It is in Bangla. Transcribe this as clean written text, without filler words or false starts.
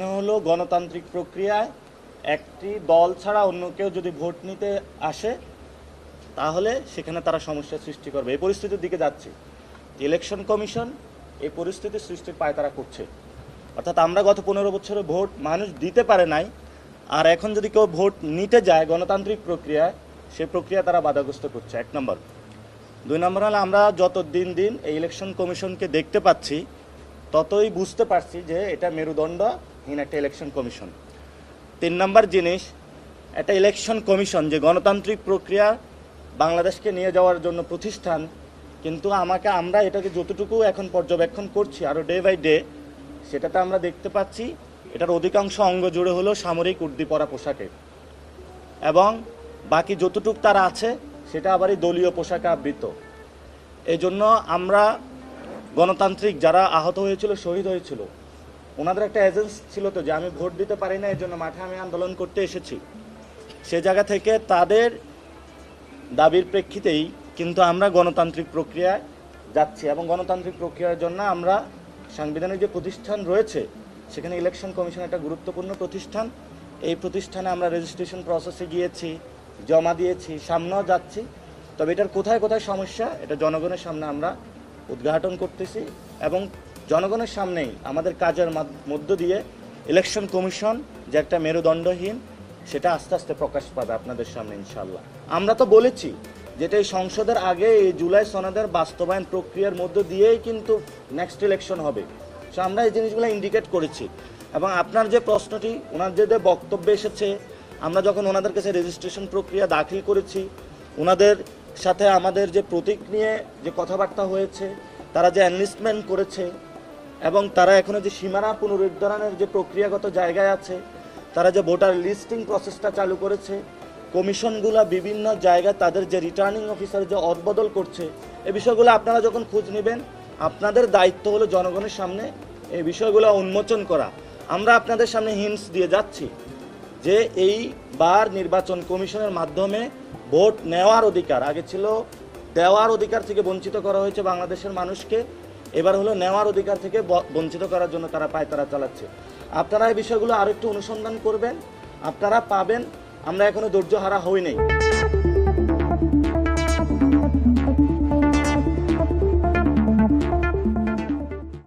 হলো গণতান্ত্রিক প্রক্রিয়ায় একটি দল ছাড়া অন্য কেউ যদি ভোট নিতে আসে তাহলে সেখানে তারা সমস্যা সৃষ্টি করবে। এই পরিস্থিতির দিকে যাচ্ছে। ইলেকশন কমিশন এই পরিস্থিতি সৃষ্টির পায়তারা করছে। অর্থাৎ আমরা গত 15 বছরে ভোট মানুষ দিতে পারে নাই, আর এখন যদি কেউ ভোট নিতে যায় গণতান্ত্রিক প্রক্রিয়ায়, সেই প্রক্রিয়া তারা বাধাগ্রস্ত করছে। 1 নম্বর। 2 নম্বর হলো আমরা যত দিন এই ইলেকশন কমিশনকে দেখতে পাচ্ছি ততই বুঝতে পারছি যে এটা মেরুদণ্ডহীন একটা ইলেকশন কমিশন। 3 নম্বর জিনিস, একটা ইলেকশন কমিশন যে গণতান্ত্রিক প্রক্রিয়া বাংলাদেশকে নিয়ে যাওয়ার জন্য প্রতিষ্ঠান, কিন্তু আমরা এটাকে যতটুকু এখন পর্যবেক্ষণ করছি আরও ডে বাই ডে, সেটাতে আমরা দেখতে পাচ্ছি এটার অধিকাংশ অঙ্গ জুড়ে হলো সামরিক উর্দি পরা পোশাকে, এবং বাকি যতটুকু তারা আছে সেটা আবার এই দলীয় পোশাকে আবৃত। এই জন্য আমরা গণতান্ত্রিক যারা আহত হয়েছিল, শহীদ হয়েছিল, ওনাদের একটা এজেন্স ছিল তো যে আমি ভোট দিতে পারি না, এই জন্য মাঠে আমি আন্দোলন করতে এসেছি। সে জায়গা থেকে তাদের দাবির প্রেক্ষিতেই কিন্তু আমরা গণতান্ত্রিক প্রক্রিয়ায় যাচ্ছি, এবং গণতান্ত্রিক প্রক্রিয়ার জন্য আমরা সাংবিধানিক যে প্রতিষ্ঠান রয়েছে সেখানে ইলেকশন কমিশন একটা গুরুত্বপূর্ণ প্রতিষ্ঠান। এই প্রতিষ্ঠানে আমরা রেজিস্ট্রেশন প্রসেসে গিয়েছি, জমা দিয়েছি, সামনেও যাচ্ছি। তবে এটার কোথায় কোথায় সমস্যা এটা জনগণের সামনে আমরা উদ্ঘাটন করতেছি, এবং জনগণের সামনেই আমাদের কাজের মধ্য দিয়ে ইলেকশন কমিশন যে একটা মেরুদণ্ডহীন সেটা আস্তে আস্তে প্রকাশ পাবে আপনাদের সামনে ইনশাল্লাহ। আমরা তো বলেছি যেটা এই সংসদের আগে এই জুলাই সনদের বাস্তবায়ন প্রক্রিয়ার মধ্য দিয়েই কিন্তু নেক্সট ইলেকশন হবে। সো আমরা এই জিনিসগুলো ইন্ডিকেট করেছি, এবং আপনার যে প্রশ্নটি ওনার যে বক্তব্যে এসেছে, আমরা যখন ওনাদের কাছে রেজিস্ট্রেশন প্রক্রিয়া দাখিল করেছি, ওনাদের সাথে আমাদের যে প্রতীক নিয়ে যে কথাবার্তা হয়েছে, তারা যে এনলিস্টমেন্ট করেছে, এবং তারা এখনও যে সীমানা পুনরুদ্ধারণের যে প্রক্রিয়াগত জায়গায় আছে, তারা যে ভোটার লিস্টিং প্রসেসটা চালু করেছে, কমিশনগুলো বিভিন্ন জায়গায় তাদের যে রিটার্নিং অফিসার যে অদবদল করছে, এই বিষয়গুলো আপনারা যখন খোঁজ নেবেন, আপনাদের দায়িত্ব হলো জনগণের সামনে এই বিষয়গুলো উন্মোচন করা। আমরা আপনাদের সামনে হিন্টস দিয়ে যাচ্ছি যে এইবার নির্বাচন কমিশনের মাধ্যমে ভোট নেওয়ার অধিকার, আগে ছিল দেওয়ার অধিকার থেকে বঞ্চিত করা হয়েছে বাংলাদেশের মানুষকে, এবার হলো নেওয়ার অধিকার থেকে বঞ্চিত করার জন্য তারা পায়তারা চালাচ্ছে। আপনারা এই বিষয়গুলো আরেকটু অনুসন্ধান করবেন, আপনারা পাবেন। আমরা এখনো ধৈর্য হারা হই নাই।